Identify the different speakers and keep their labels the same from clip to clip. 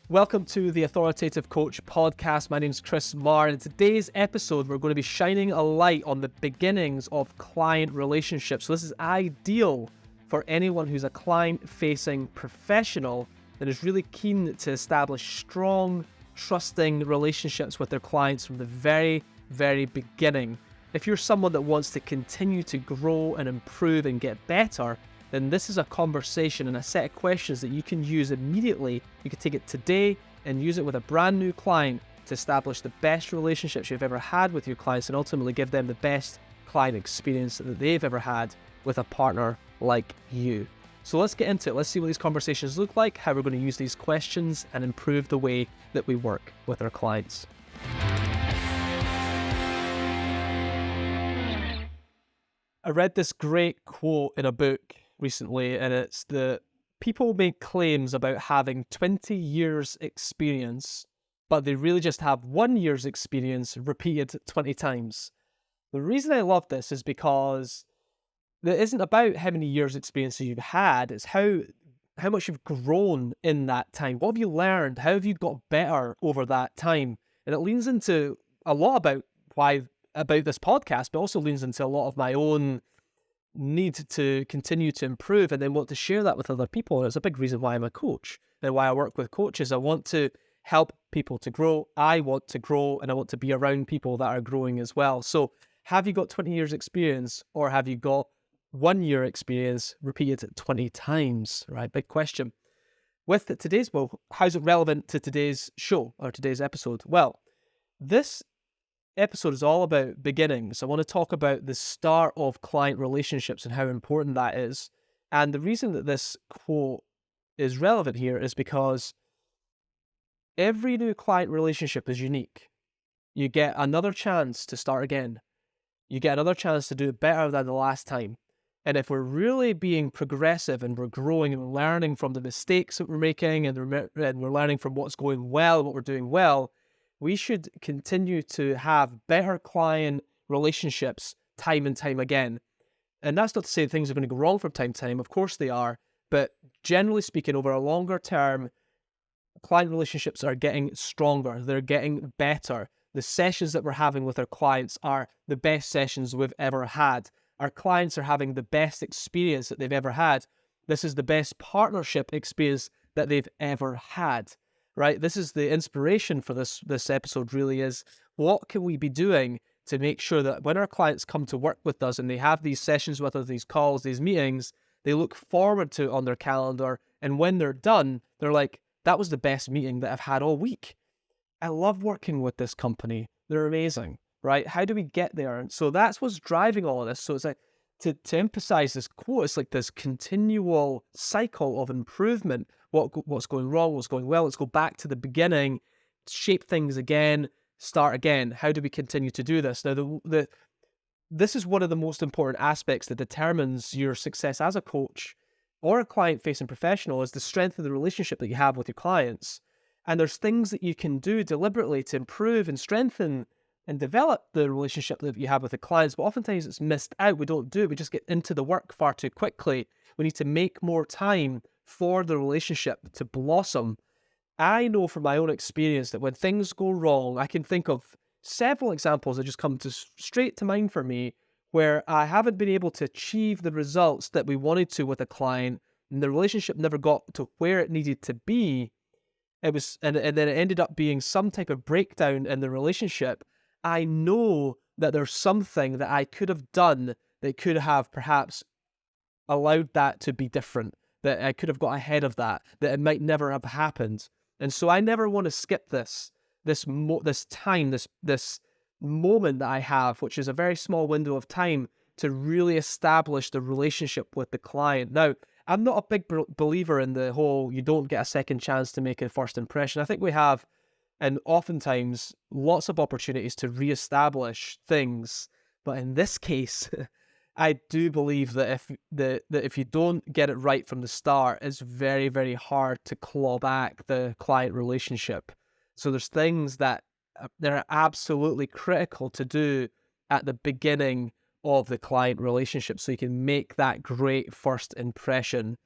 Speaker 1: Welcome to the Authoritative Coach podcast. My name is Chris Marr, and in today's episode, we're going to be shining a light on the beginnings of client relationships. So this is ideal for anyone who's a client-facing professional that is really keen to establish strong, trusting relationships with their clients from the very, very beginning. If you're someone that wants to continue to grow and improve and get better, then this is a conversation and a set of questions that you can use immediately. You can take it today and use it with a brand new client to establish the best relationships you've ever had with your clients and ultimately give them the best client experience that they've ever had with a partner like you. So let's get into it. Let's see what these conversations look like, how we're going to use these questions and improve the way that we work with our clients. I read this great quote in a book recently, and it's that people make claims about having 20 years experience, but they really just have 1 year's experience repeated 20 times. The reason I love this is because it isn't about how many years experience you've had, it's how much you've grown in that time. What have you learned? How have you got better over that time? And it leans into a lot about this podcast, but also leans into a lot of my own need to continue to improve and then want to share that with other people. And it's a big reason why I'm a coach and why I work with coaches. I want to help people to grow. I want to grow and I want to be around people that are growing as well. So have you got 20 years experience or have you got 1 year experience repeated 20 times, right? Big question. With today's, well, how's it relevant to today's show or today's episode? Well, this episode is all about beginnings. I want to talk about the start of client relationships and how important that is. And the reason that this quote is relevant here is because every new client relationship is unique. You get another chance to start again. You get another chance to do it better than the last time. And if we're really being progressive and we're growing and we're learning from the mistakes that we're making and we're learning from what's going well and what we're doing well, we should continue to have better client relationships time and time again. And that's not to say things are going to go wrong from time to time. Of course they are. But generally speaking, over a longer term, client relationships are getting stronger. They're getting better. The sessions that we're having with our clients are the best sessions we've ever had. Our clients are having the best experience that they've ever had. This is the best partnership experience that they've ever had. Right? This is the inspiration for this episode really is, what can we be doing to make sure that when our clients come to work with us and they have these sessions with us, these calls, these meetings, they look forward to it on their calendar. And when they're done, they're like, that was the best meeting that I've had all week. I love working with this company. They're amazing, right? How do we get there? And so that's what's driving all of this. So it's like, to emphasize this quote, it's like this continual cycle of improvement. What's going wrong, what's going well. Let's go back to the beginning, shape things again, start again. How do we continue to do this? Now, this is one of the most important aspects that determines your success as a coach or a client-facing professional is the strength of the relationship that you have with your clients. And there's things that you can do deliberately to improve and strengthen and develop the relationship that you have with the clients, but oftentimes it's missed out. We don't do it. We just get into the work far too quickly. We need to make more time for the relationship to blossom. I know from my own experience that when things go wrong, I can think of several examples that just come straight to mind for me where I haven't been able to achieve the results that we wanted to with a client and the relationship never got to where it needed to be. And then it ended up being some type of breakdown in the relationship. I know that there's something that I could have done that could have perhaps allowed that to be different, that I could have got ahead of that it might never have happened. And so I never want to skip this moment that I have, which is a very small window of time to really establish the relationship with the client. Now, I'm not a big believer in the whole, you don't get a second chance to make a first impression. I think we have, and oftentimes, lots of opportunities to reestablish things. But in this case, I do believe that if you don't get it right from the start, it's very, very hard to claw back the client relationship. So there's things that they're absolutely critical to do at the beginning of the client relationship so you can make that great first impression.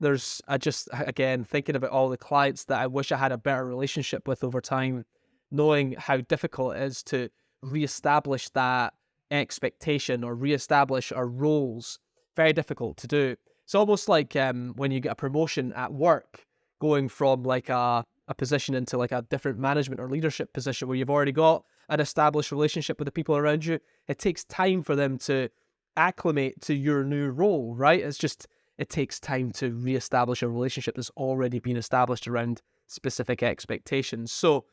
Speaker 1: I just, again, thinking about all the clients that I wish I had a better relationship with over time, knowing how difficult it is to reestablish that expectation or reestablish our roles. Very difficult to do. It's almost like when you get a promotion at work, going from like a position into like a different management or leadership position where you've already got an established relationship with the people around you. It takes time for them to acclimate to your new role, right? It takes time to reestablish a relationship that's already been established around specific expectations. So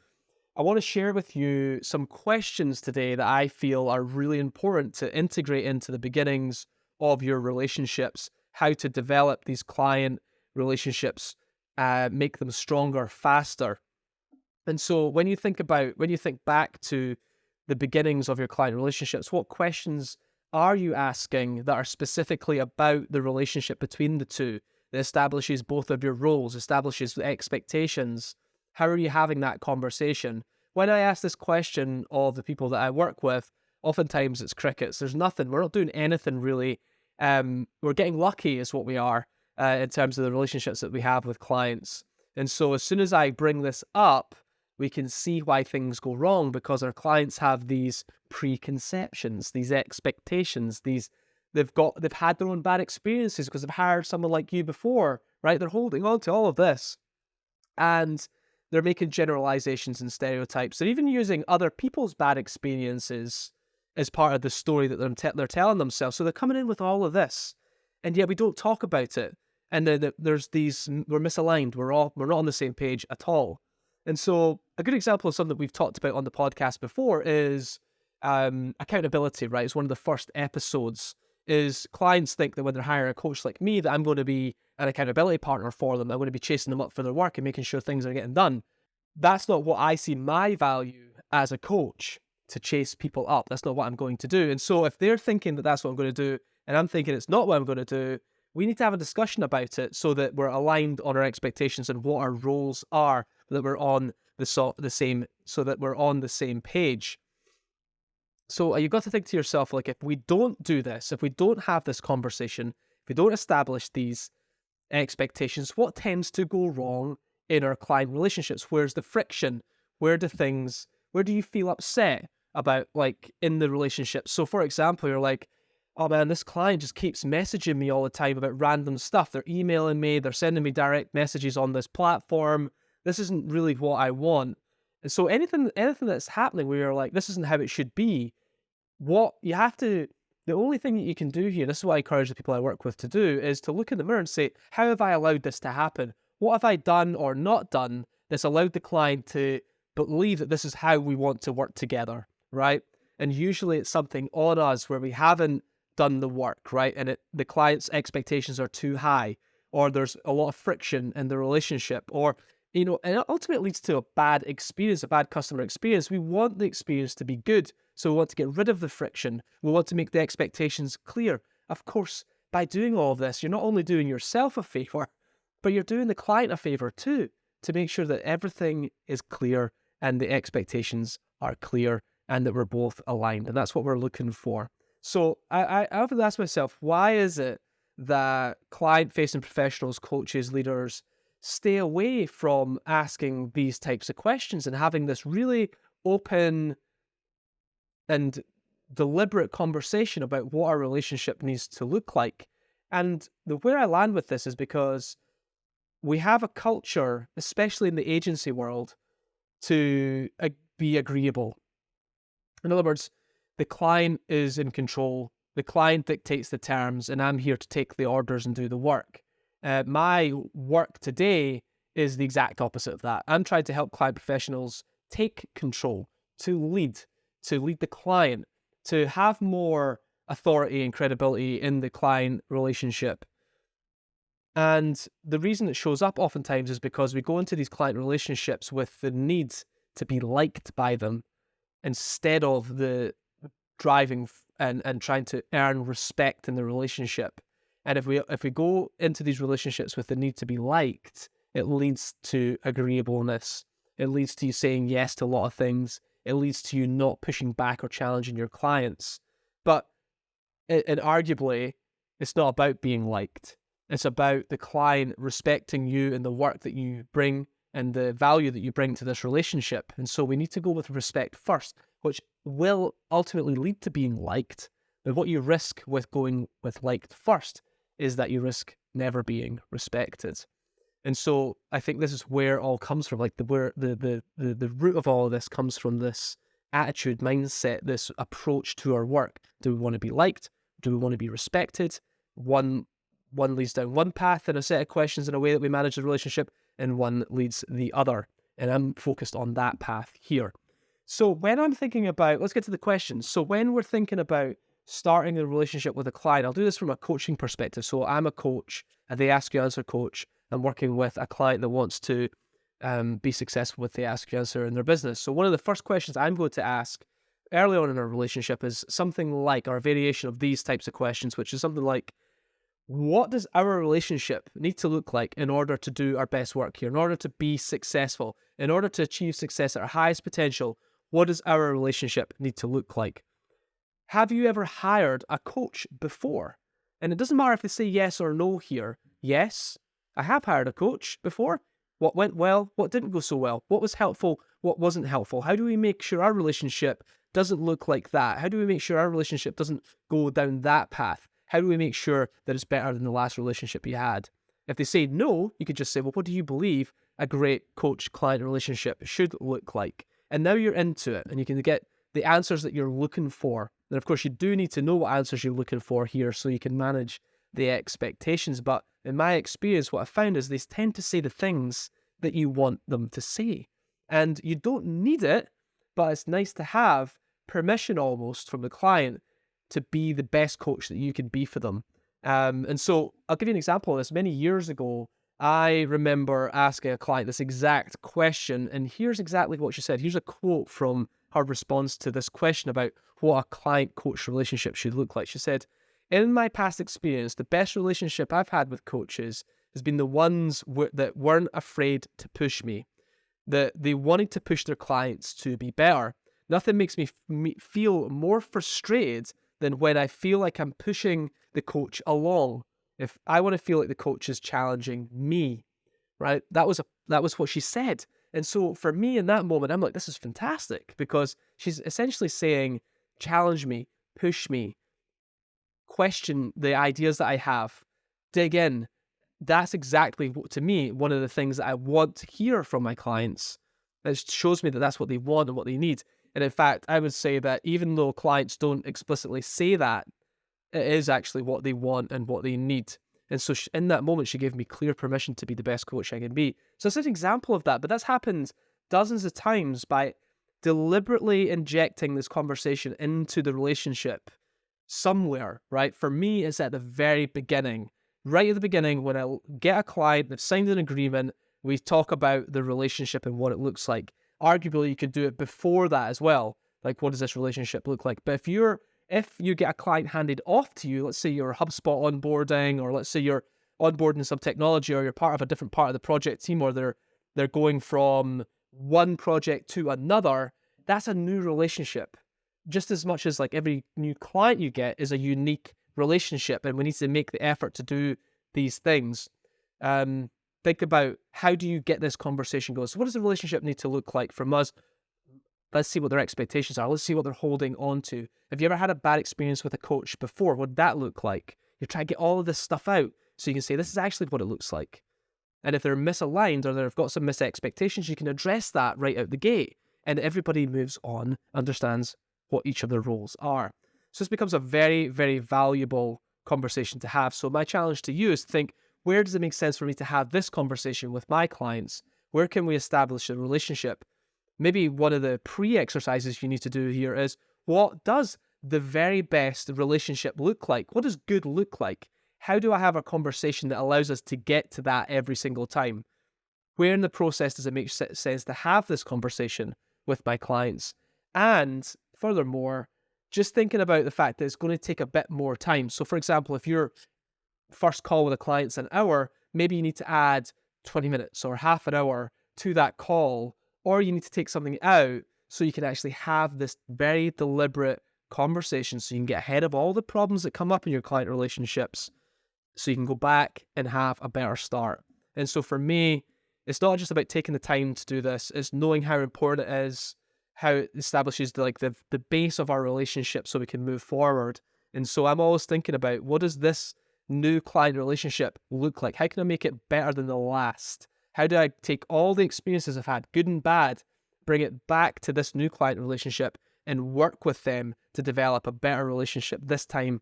Speaker 1: I want to share with you some questions today that I feel are really important to integrate into the beginnings of your relationships, how to develop these client relationships, make them stronger, faster. And so when you think back to the beginnings of your client relationships, what questions are you asking that are specifically about the relationship between the two, that establishes both of your roles, establishes the expectations? How are you having that conversation? When I ask this question of the people that I work with, oftentimes it's crickets. There's nothing. We're not doing anything really. We're getting lucky is what we are in terms of the relationships that we have with clients. And so as soon as I bring this up, we can see why things go wrong, because our clients have these preconceptions, these expectations, they've had their own bad experiences because they've hired someone like you before, right? They're holding on to all of this, and they're making generalizations and stereotypes. They're even using other people's bad experiences as part of the story that they're telling themselves. So they're coming in with all of this, and yet we don't talk about it. And then we're misaligned. We're not on the same page at all. And so a good example of something that we've talked about on the podcast before is accountability, right? It's one of the first episodes. Is clients think that when they're hiring a coach like me, that I'm going to be an accountability partner for them. I'm going to be chasing them up for their work and making sure things are getting done. That's not what I see my value as a coach, to chase people up. That's not what I'm going to do. And so if they're thinking that that's what I'm going to do, and I'm thinking it's not what I'm going to do, we need to have a discussion about it so that we're aligned on our expectations and what our roles are, that we're on we're on the same page. So you've got to think to yourself, like, if we don't do this, if we don't have this conversation, if we don't establish these expectations, what tends to go wrong in our client relationships? Where's the friction? Where do you feel upset about, like, in the relationship? So for example, you're like, oh man, this client just keeps messaging me all the time about random stuff. They're emailing me, they're sending me direct messages on this platform. This isn't really what I want. And so anything that's happening where you're like, this isn't how it should be, the only thing that you can do here, this is what I encourage the people I work with to do, is to look in the mirror and say, how have I allowed this to happen? What have I done or not done that's allowed the client to believe that this is how we want to work together, right? And usually it's something on us where we haven't done the work, right? And the client's expectations are too high, or there's a lot of friction in the relationship, or, and it ultimately leads to a bad experience, a bad customer experience. We want the experience to be good, so we want to get rid of the friction. We want to make the expectations clear. Of course, by doing all of this, you're not only doing yourself a favor, but you're doing the client a favor too, to make sure that everything is clear and the expectations are clear and that we're both aligned. And that's what we're looking for. So I often ask myself, why is it that client-facing professionals, coaches, leaders stay away from asking these types of questions and having this really open and deliberate conversation about what our relationship needs to look like? And where I land with this is because we have a culture, especially in the agency world, to be agreeable. In other words, the client is in control, the client dictates the terms, and I'm here to take the orders and do the work. My work today is the exact opposite of that. I'm trying to help client professionals take control, to lead the client, to have more authority and credibility in the client relationship. And the reason it shows up oftentimes is because we go into these client relationships with the need to be liked by them instead of the driving and trying to earn respect in the relationship. And if we go into these relationships with the need to be liked, it leads to agreeableness. It leads to you saying yes to a lot of things. It leads to you not pushing back or challenging your clients. But and arguably, it's not about being liked. It's about the client respecting you and the work that you bring and the value that you bring to this relationship. And so we need to go with respect first, which will ultimately lead to being liked. But what you risk with going with liked first is that you risk never being respected. And so I think this is where it all comes from. Like the root of all of this comes from this attitude, mindset, this approach to our work. Do we want to be liked? Do we want to be respected? One leads down one path and a set of questions in a way that we manage the relationship, and one leads the other. And I'm focused on that path here. So when I'm thinking about, let's get to the questions. So when we're thinking about starting a relationship with a client, I'll do this from a coaching perspective. So I'm a coach, the Ask You Answer coach. I'm working with a client that wants to be successful with the Ask You Answer in their business. So one of the first questions I'm going to ask early on in our relationship is something like, or a variation of these types of questions, which is something like, what does our relationship need to look like in order to do our best work here, in order to be successful, in order to achieve success at our highest potential? What does our relationship need to look like? Have you ever hired a coach before? And it doesn't matter if they say yes or no here. Yes, I have hired a coach before. What went well? What didn't go so well? What was helpful? What wasn't helpful? How do we make sure our relationship doesn't look like that? How do we make sure our relationship doesn't go down that path? How do we make sure that it's better than the last relationship you had? If they say no, you could just say, well, what do you believe a great coach-client relationship should look like? And now you're into it, and you can get the answers that you're looking for. And of course, you do need to know what answers you're looking for here so you can manage the expectations. But in my experience, what I found is they tend to say the things that you want them to say. And you don't need it, but it's nice to have permission almost from the client to be the best coach that you can be for them. And so I'll give you an example of this. Many years ago, I remember asking a client this exact question, and here's exactly what she said. Here's a quote from her response to this question about what a client-coach relationship should look like. She said, in my past experience, the best relationship I've had with coaches has been the ones that weren't afraid to push me, that they wanted to push their clients to be better. Nothing makes me feel more frustrated than when I feel like I'm pushing the coach along. If I want to feel like the coach is challenging me, right? That was what she said. And so for me in that moment, I'm like, this is fantastic, because she's essentially saying, challenge me, push me, question the ideas that I have, dig in. That's exactly, to me, one of the things that I want to hear from my clients. It shows me that that's what they want and what they need. And in fact, I would say that even though clients don't explicitly say that, it is actually what they want and what they need. And so in that moment, she gave me clear permission to be the best coach I can be. So it's an example of that, but that's happened dozens of times by deliberately injecting this conversation into the relationship somewhere, right? For me, it's at the very beginning. Right at the beginning, when I get a client, they've signed an agreement, we talk about the relationship and what it looks like. Arguably, you could do it before that as well. Like, what does this relationship look like? But if you get a client handed off to you, let's say you're HubSpot onboarding, or let's say you're onboarding some technology, or you're part of a different part of the project team, or they're going from one project to another, that's a new relationship. Just as much as like every new client you get is a unique relationship, and we need to make the effort to do these things. Think about, how do you get this conversation going? So what does the relationship need to look like from us? Let's see what their expectations are. Let's see what they're holding on to. Have you ever had a bad experience with a coach before? What would that look like? You try to get all of this stuff out so you can say, this is actually what it looks like. And if they're misaligned or they've got some mis-expectations, you can address that right out the gate. And everybody moves on, understands what each of their roles are. So this becomes a very, very valuable conversation to have. So my challenge to you is to think, where does it make sense for me to have this conversation with my clients? Where can we establish a relationship? Maybe one of the pre-exercises you need to do here is, what does the very best relationship look like? What does good look like? How do I have a conversation that allows us to get to that every single time? Where in the process does it make sense to have this conversation with my clients? And furthermore, just thinking about the fact that it's going to take a bit more time. So for example, if your first call with a client's an hour, maybe you need to add 20 minutes or half an hour to that call, or you need to take something out so you can actually have this very deliberate conversation so you can get ahead of all the problems that come up in your client relationships. so you can go back and have a better start. And so for me, it's not just about taking the time to do this, it's knowing how important it is, how it establishes the base of our relationship so we can move forward. And so I'm always thinking about, what does this new client relationship look like? How can I make it better than the last? How do I take all the experiences I've had, good and bad, bring it back to this new client relationship and work with them to develop a better relationship this time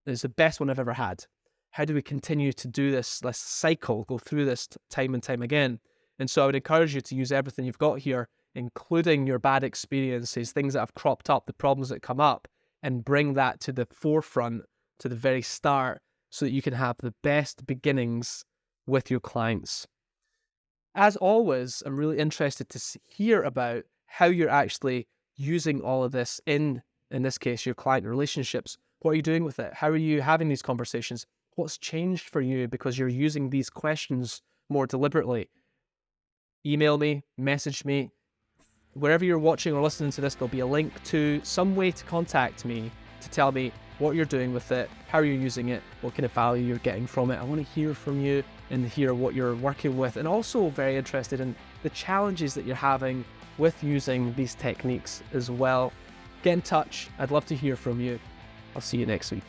Speaker 1: is the best one I've ever had? How do we continue to do this cycle, go through this time and time again? And so I would encourage you to use everything you've got here, including your bad experiences, things that have cropped up, the problems that come up, and bring that to the forefront, to the very start, so that you can have the best beginnings with your clients. As always, I'm really interested to hear about how you're actually using all of this in this case, your client relationships. What are you doing with it? How are you having these conversations? What's changed for you because you're using these questions more deliberately? Email me, message me. Wherever you're watching or listening to this, there'll be a link to some way to contact me to tell me what you're doing with it, how you're using it, what kind of value you're getting from it. I want to hear from you and hear what you're working with, and also very interested in the challenges that you're having with using these techniques as well. Get in touch. I'd love to hear from you. I'll see you next week.